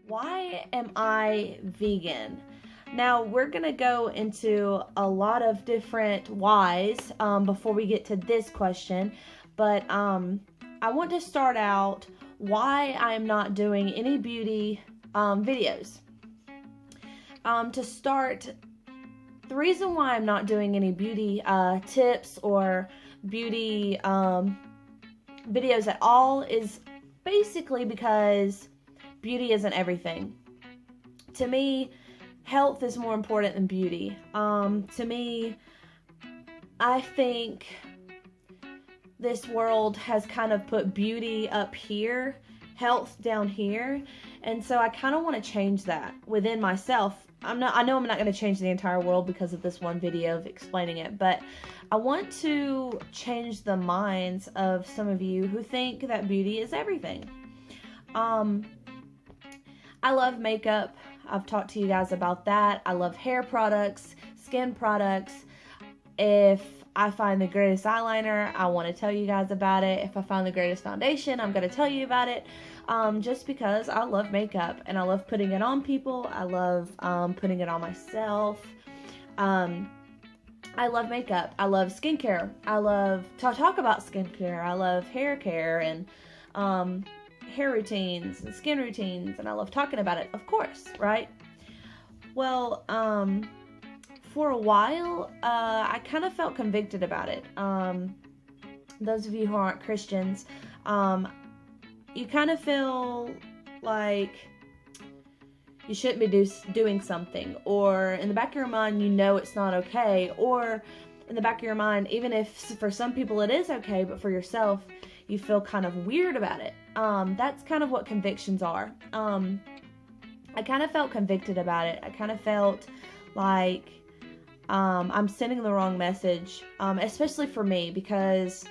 Why am I vegan? Now, we're going to go into a lot of different whys before we get to this question, but I want to start out why I am not doing any beauty videos. To start, the reason why I'm not doing any beauty tips or beauty videos at all is basically because beauty isn't everything. To me, health is more important than beauty. To me, I think this world has kind of put beauty up here, health down here, and so I kind of want to change that within myself. I know I'm not going to change the entire world because of this one video of explaining it, but I want to change the minds of some of you who think that beauty is everything. I love makeup. I've talked to you guys about that. I love hair products, skin products. If I find the greatest eyeliner, I want to tell you guys about it. If I find the greatest foundation, I'm going to tell you about it. Just because I love makeup and I love putting it on people. I love putting it on myself. I love makeup. I love skincare. I love to talk about skincare. I love hair care and hair routines and skin routines, and I love talking about it, of course, right? Well, for a while, I kind of felt convicted about it. Those of you who aren't Christians, you kind of feel like you shouldn't be doing something, or in the back of your mind, you know it's not okay, or in the back of your mind, even if for some people it is okay, but for yourself, you feel kind of weird about it. That's kind of what convictions are. I kind of felt convicted about it. I kind of felt like I'm sending the wrong message, especially for me, because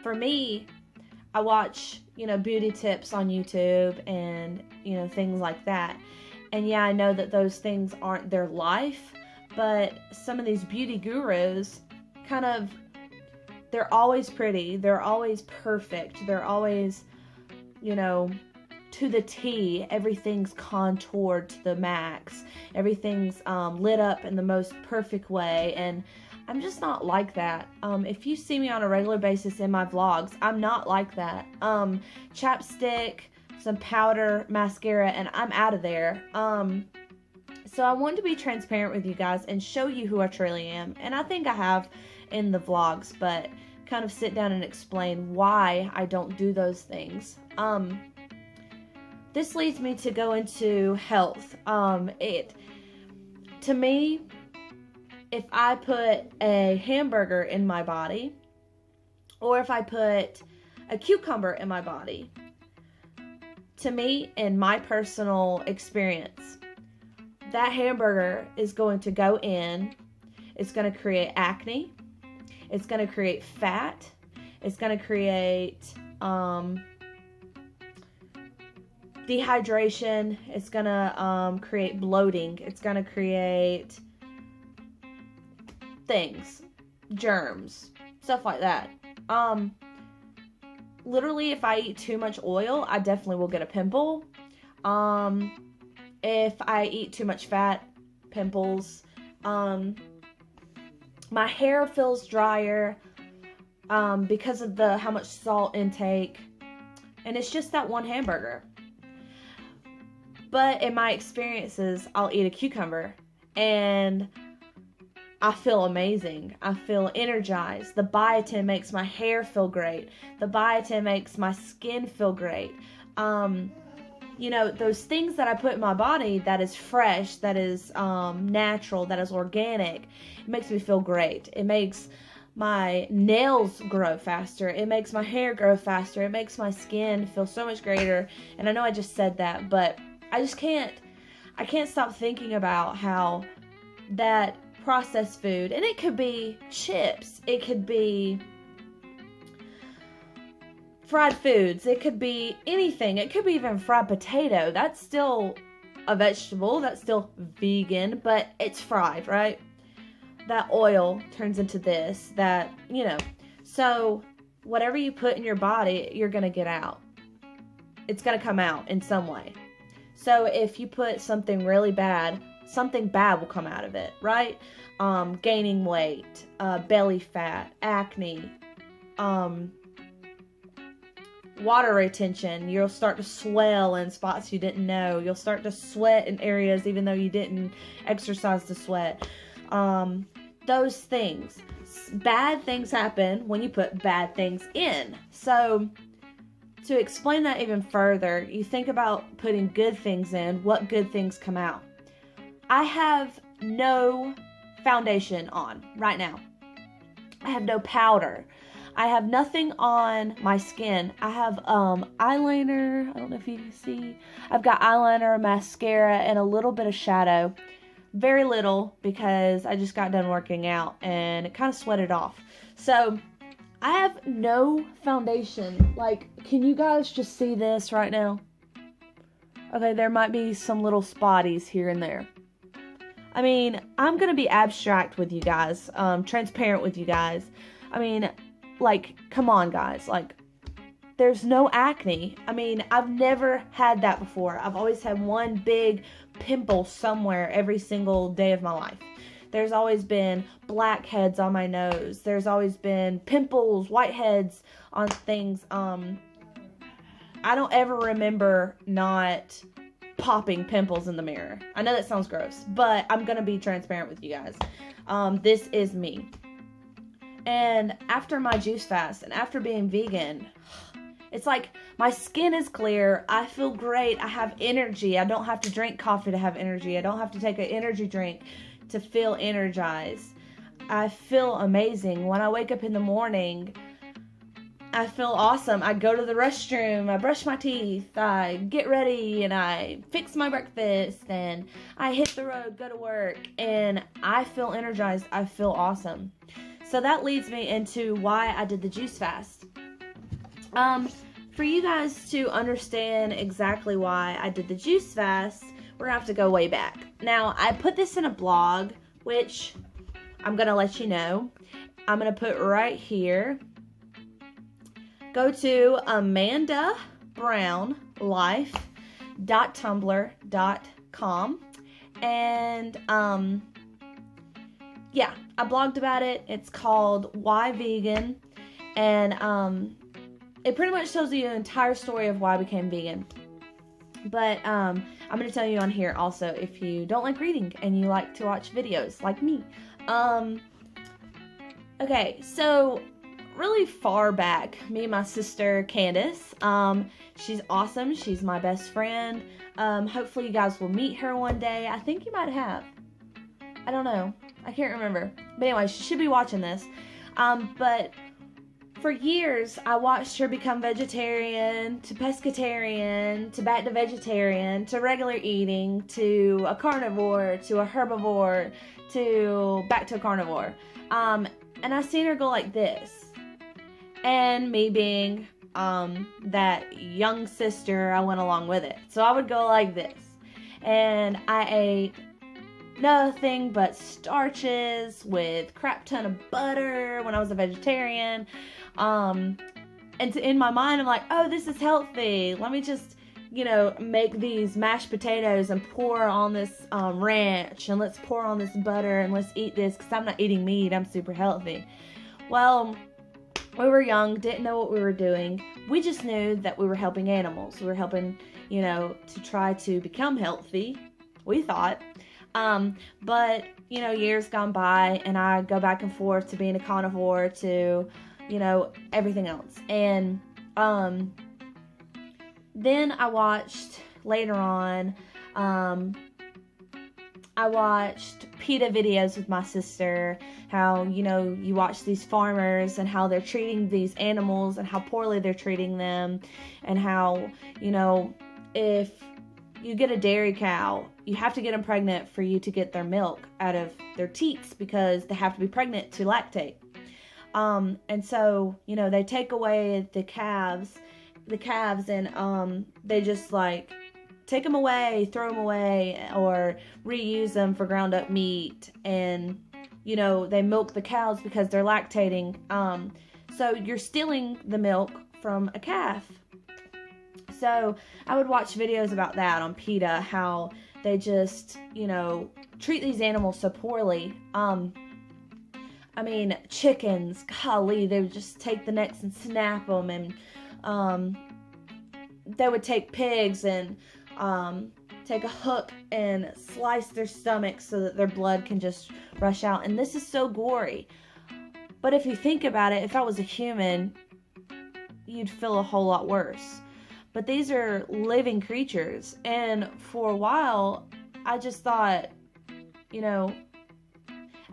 for me, I watch, beauty tips on YouTube and, things like that. And yeah, I know that those things aren't their life, but some of these beauty gurus they're always pretty, they're always perfect, they're always, to the T, everything's contoured to the max, everything's lit up in the most perfect way, and I'm just not like that. If you see me on a regular basis in my vlogs, I'm not like that. Chapstick, some powder, mascara, and I'm out of there. So I wanted to be transparent with you guys and show you who I truly am, and I think I have in the vlogs, but kind of sit down and explain why I don't do those things. This leads me to go into health. To me, if I put a hamburger in my body, or if I put a cucumber in my body, to me, in my personal experience, that hamburger is going to go in, it's going to create acne, it's going to create fat, it's going to create dehydration, it's going to create bloating, it's going to create things, germs, stuff like that. Literally, if I eat too much oil, I definitely will get a pimple. If I eat too much fat, pimples. My hair feels drier because of how much salt intake. And it's just that one hamburger. But in my experiences, I'll eat a cucumber and I feel amazing. I feel energized. The biotin makes my hair feel great. The biotin makes my skin feel great. Those things that I put in my body that is fresh, that is natural, that is organic, it makes me feel great. It makes my nails grow faster. It makes my hair grow faster. It makes my skin feel so much greater. And I know I just said that, but I can't stop thinking about how that processed food, and it could be chips, it could be fried foods, it could be anything, it could be even fried potato. That's still a vegetable, that's still vegan, but it's fried, right? That oil turns into this, So whatever you put in your body, you're going to get out. It's going to come out in some way. So if you put something really bad, something bad will come out of it, right? Gaining weight, belly fat, acne, water retention. You'll start to swell in spots you didn't know. You'll start to sweat in areas even though you didn't exercise to sweat. Those things. Bad things happen when you put bad things in. So to explain that even further, you think about putting good things in, what good things come out. I have no foundation on right now. I have no powder. I have nothing on my skin. I have eyeliner. I don't know if you can see. I've got eyeliner, mascara, and a little bit of shadow. Very little because I just got done working out and it kind of sweated off. So I have no foundation. Like, can you guys just see this right now? Okay, there might be some little spotties here and there. I mean, I'm going to be abstract with you guys, transparent with you guys. I mean, like, come on, guys. Like, there's no acne. I mean, I've never had that before. I've always had one big pimple somewhere every single day of my life. There's always been blackheads on my nose. There's always been pimples, whiteheads on things. I don't ever remember not popping pimples in the mirror. I know that sounds gross, but I'm going to be transparent with you guys. This is me. And after my juice fast and after being vegan, it's like my skin is clear. I feel great. I have energy. I don't have to drink coffee to have energy. I don't have to take an energy drink to feel energized. I feel amazing. When I wake up in the morning, I feel awesome. I go to the restroom, I brush my teeth, I get ready, and I fix my breakfast, and I hit the road, go to work, and I feel energized. I feel awesome. So that leads me into why I did the juice fast. For you guys to understand exactly why I did the juice fast, we're going to have to go way back. Now, I put this in a blog, which I'm going to let you know. I'm going to put right here. Go to amandabrownlife.tumblr.com and yeah, I blogged about it. It's called Why Vegan, and it pretty much tells you the entire story of why I became vegan. But I'm going to tell you on here also if you don't like reading and you like to watch videos like me. Okay, so really far back, me and my sister Candace, she's awesome. She's my best friend. Hopefully you guys will meet her one day. I think you might have. I don't know. I can't remember. But anyway, she should be watching this. But for years, I watched her become vegetarian, to pescatarian, to back to vegetarian, to regular eating, to a carnivore, to a herbivore, to back to a carnivore. And I seen her go like this. And me being that young sister, I went along with it. So I would go like this. And I ate nothing but starches with crap ton of butter when I was a vegetarian. And in my mind, I'm like, oh, this is healthy. Let me just, make these mashed potatoes and pour on this ranch. And let's pour on this butter and let's eat this because I'm not eating meat. I'm super healthy. Well, we were young, didn't know what we were doing. We just knew that we were helping animals. We were helping, to try to become healthy, we thought. But, years gone by and I go back and forth to being a carnivore to, everything else. And then I watched later on, I watched PETA videos with my sister, how, you watch these farmers and how they're treating these animals and how poorly they're treating them, and how, if you get a dairy cow, you have to get them pregnant for you to get their milk out of their teats because they have to be pregnant to lactate. And so, they take away the calves and they just take them away, throw them away, or reuse them for ground up meat. And, they milk the cows because they're lactating. So you're stealing the milk from a calf. So I would watch videos about that on PETA, how they just, treat these animals so poorly. I mean, chickens, golly, they would just take the necks and snap them, and they would take pigs and take a hook and slice their stomachs so that their blood can just rush out. And this is so gory. But if you think about it, if I was a human, you'd feel a whole lot worse. But these are living creatures. And for a while, I just thought,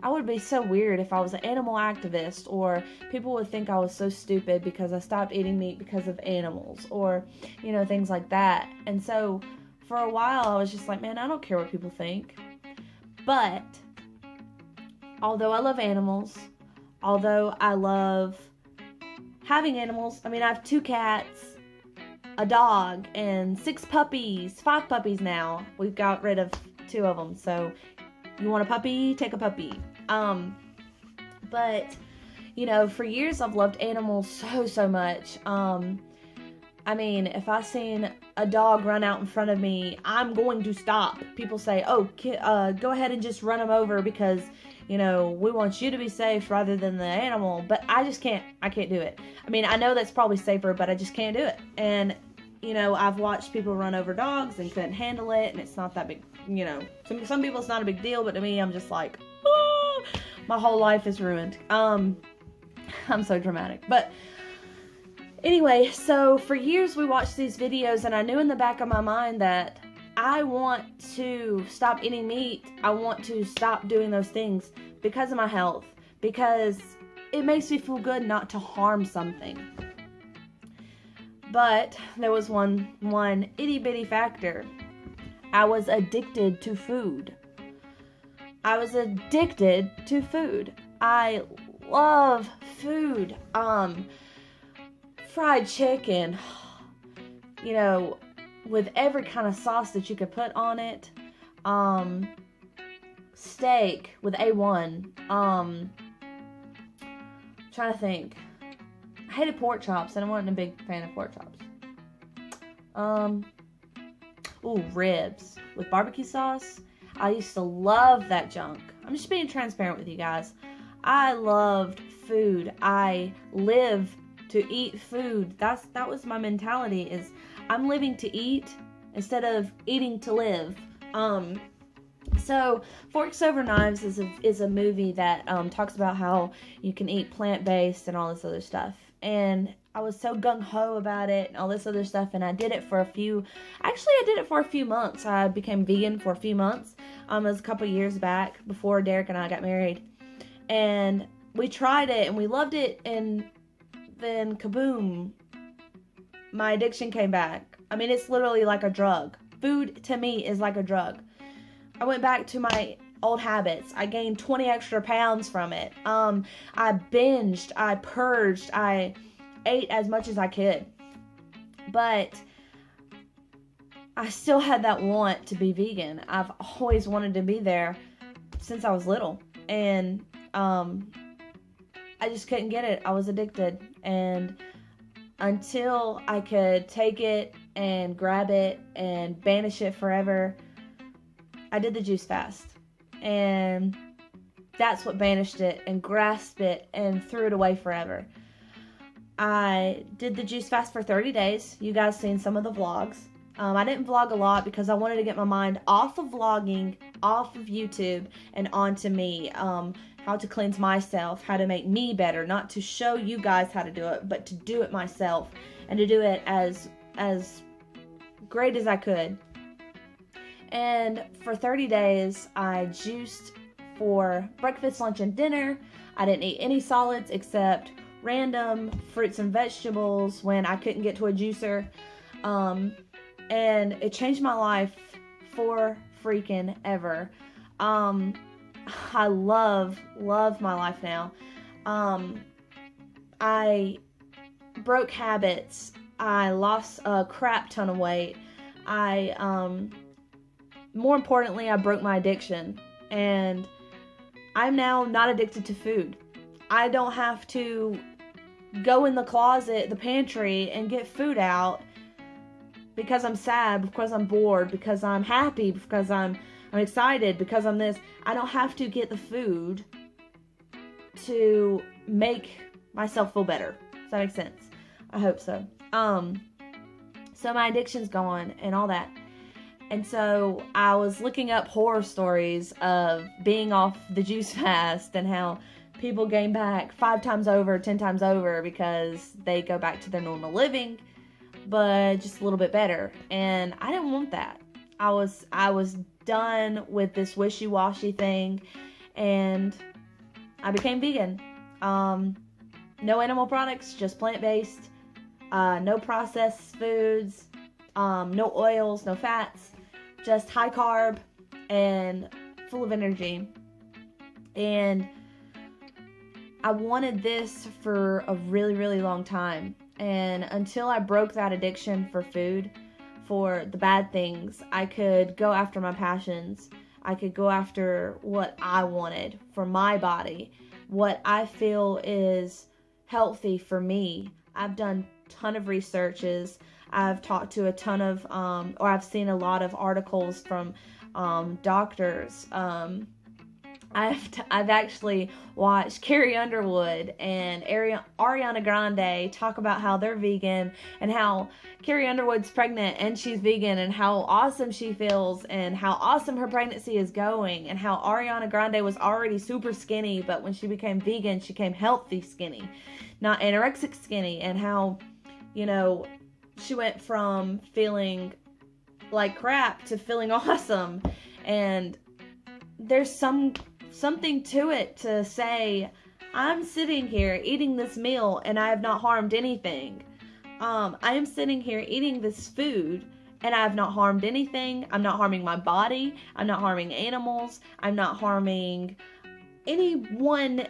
I would be so weird if I was an animal activist, or people would think I was so stupid because I stopped eating meat because of animals, or, things like that. And so for a while, I was just like, man, I don't care what people think. But although I love animals, although I love having animals, I have 2 cats, a dog, and 6 puppies, 5 puppies now. We've got rid of 2 of them, so you want a puppy? Take a puppy. But, for years I've loved animals so much. If I seen a dog run out in front of me, I'm going to stop. People say, go ahead and just run him over because, we want you to be safe rather than the animal. But I just can't. I can't do it. I know that's probably safer, but I just can't do it. And, I've watched people run over dogs and couldn't handle it, and it's not that big, some people it's not a big deal, but to me, I'm just like, oh, my whole life is ruined. I'm so dramatic. But anyway, so for years we watched these videos, and I knew in the back of my mind that I want to stop eating meat. I want to stop doing those things because of my health, because it makes me feel good not to harm something. But there was one itty bitty factor. I was addicted to food. I love food. Fried chicken, with every kind of sauce that you could put on it. Steak with A1. Trying to think. I hated pork chops, and I wasn't a big fan of pork chops. Ribs with barbecue sauce. I used to love that junk. I'm just being transparent with you guys. I loved food. I live to eat food. That was my mentality, is I'm living to eat instead of eating to live. So Forks Over Knives is a movie that talks about how you can eat plant-based and all this other stuff. And I was so gung-ho about it and all this other stuff, and I did it for a few months. I became vegan for a few months. It was a couple years back before Derek and I got married. And we tried it and we loved it, and then kaboom, my addiction came back. It's literally like a drug. Food to me is like a drug. I went back to my old habits. I gained 20 extra pounds from it. I binged, I purged, I ate as much as I could. But I still had that want to be vegan. I've always wanted to be there since I was little. And I just couldn't get it. I was addicted. And until I could take it and grab it and banish it forever, I did the juice fast. And that's what banished it and grasped it and threw it away forever. I did the juice fast for 30 days. You guys seen some of the vlogs. I didn't vlog a lot because I wanted to get my mind off of vlogging, off of YouTube, and onto me. How to cleanse myself, how to make me better. Not to show you guys how to do it, but to do it myself. And to do it as great as I could. And for 30 days, I juiced for breakfast, lunch, and dinner. I didn't eat any solids except random fruits and vegetables when I couldn't get to a juicer. And it changed my life for freaking ever. I love my life now. I broke habits. I lost a crap ton of weight. More importantly, I broke my addiction, and I'm now not addicted to food. I don't have to go in the closet, the pantry, and get food out because I'm sad, because I'm bored, because I'm happy, because I'm excited, because I'm this. I don't have to get the food to make myself feel better. Does that make sense? I hope so. So my addiction's gone and all that. And so I was looking up horror stories of being off the juice fast and how people gain back 5 times over, 10 times over because they go back to their normal living, but just a little bit better. And I didn't want that. I was done with this wishy-washy thing, and I became vegan. No animal products, just plant-based. No processed foods. No oils, no fats. Just high carb and full of energy. And I wanted this for a really, really long time. And until I broke that addiction for food, for the bad things, I could go after my passions. I could go after what I wanted for my body, what I feel is healthy for me. I've done a ton of researches. I've talked to a ton of, or I've seen a lot of articles from doctors. I've actually watched Carrie Underwood and Ariana Grande talk about how they're vegan and how Carrie Underwood's pregnant and she's vegan and how awesome she feels and how awesome her pregnancy is going, and how Ariana Grande was already super skinny, but when she became vegan, she became healthy skinny, not anorexic skinny, and how, she went from feeling like crap to feeling awesome. And there's something to it to say, I'm sitting here eating this meal and I have not harmed anything. I am sitting here eating this food and I have not harmed anything. I'm not harming my body. I'm not harming animals. I'm not harming anyone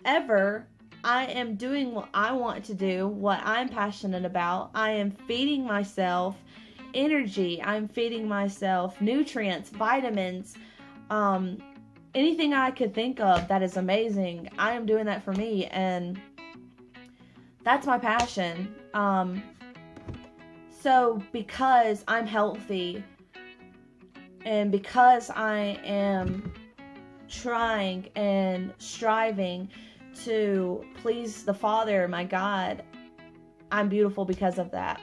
ever. I am doing what I want to do, what I'm passionate about. I am feeding myself energy. I'm feeding myself nutrients, vitamins, anything I could think of that is amazing. I am doing that for me, and that's my passion. So because I'm healthy and because I am trying and striving to please the Father, my God, I'm beautiful because of that.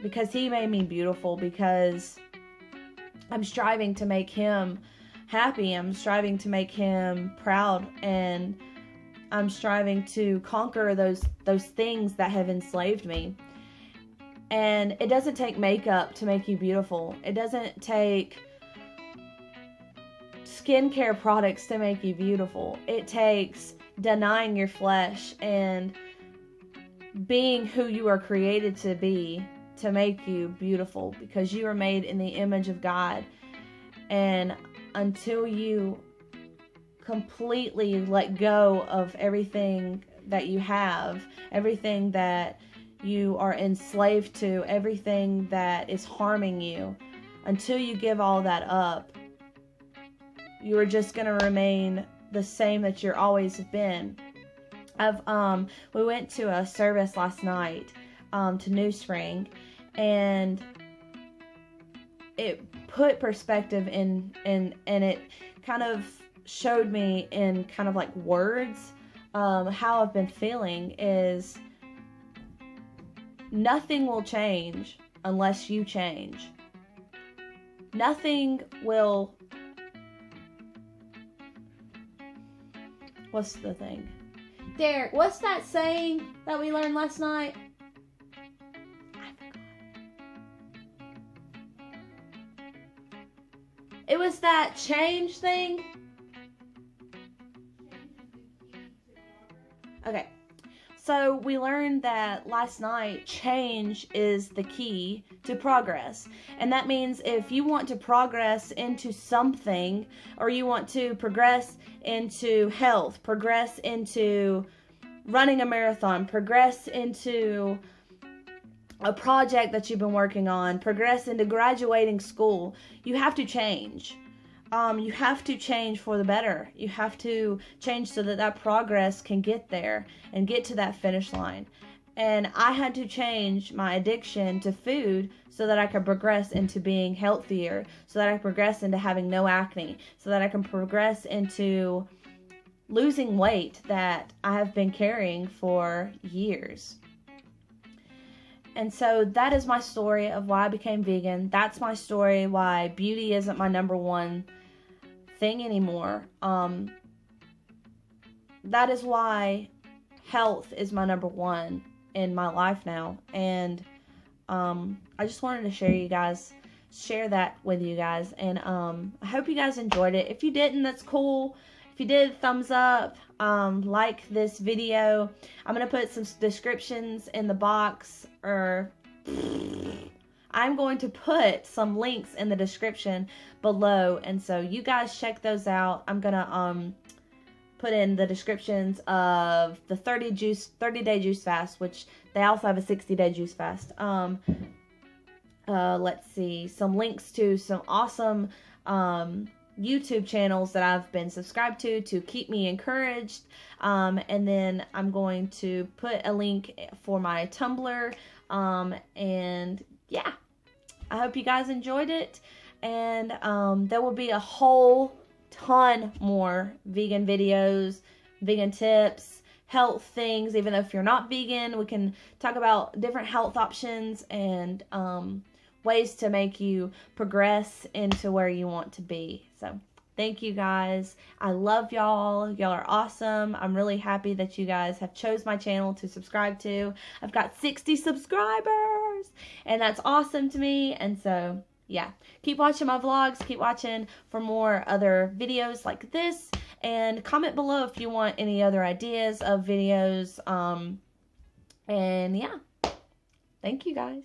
Because He made me beautiful, because I'm striving to make Him happy. I'm striving to make Him proud, and I'm striving to conquer those things that have enslaved me. And it doesn't take makeup to make you beautiful. It doesn't take skincare products to make you beautiful. It takes denying your flesh and being who you are created to be to make you beautiful, because you are made in the image of God. And until you completely let go of everything that you have, everything that you are enslaved to, everything that is harming you, until you give all that up, you are just going to remain the same that you're always been. We went to a service last night to New Spring, and it put perspective in and it kind of showed me in kind of like words how I've been feeling is nothing will change unless you change. Nothing will... What's the thing? Derek, what's that saying that we learned last night? I forgot. It was that change thing. Okay. So we learned that last night, change is the key to progress. And that means if you want to progress into something, or you want to progress into health, progress into running a marathon, progress into a project that you've been working on, progress into graduating school, you have to change. you have to change for the better. You have to change so that that progress can get there and get to that finish line. And I had to change my addiction to food so that I could progress into being healthier, so that I could progress into having no acne, so that I can progress into losing weight that I have been carrying for years. And so that is my story of why I became vegan. That's my story why beauty isn't my number one thing anymore. That is why health is my number one in my life now. And I just wanted to share that with you guys. And I hope you guys enjoyed it. If you didn't, that's cool. If you did, thumbs up, like this video. I'm going to put some descriptions in the box, or I'm going to put some links in the description below. And so you guys check those out. I'm going to put in the descriptions of the 30-day juice fast, which they also have a 60-day juice fast. Let's see, some links to some awesome YouTube channels that I've been subscribed to keep me encouraged. And then I'm going to put a link for my Tumblr. And yeah, I hope you guys enjoyed it. And there will be a whole ton more vegan videos, vegan tips, health things. Even though if you're not vegan, we can talk about different health options and ways to make you progress into where you want to be. So thank you guys. I love y'all. Y'all are awesome. I'm really happy that you guys have chose my channel to subscribe to. I've got 60 subscribers, and that's awesome to me. And so yeah, keep watching my vlogs, keep watching for more other videos like this, and comment below if you want any other ideas of videos. And yeah, thank you guys.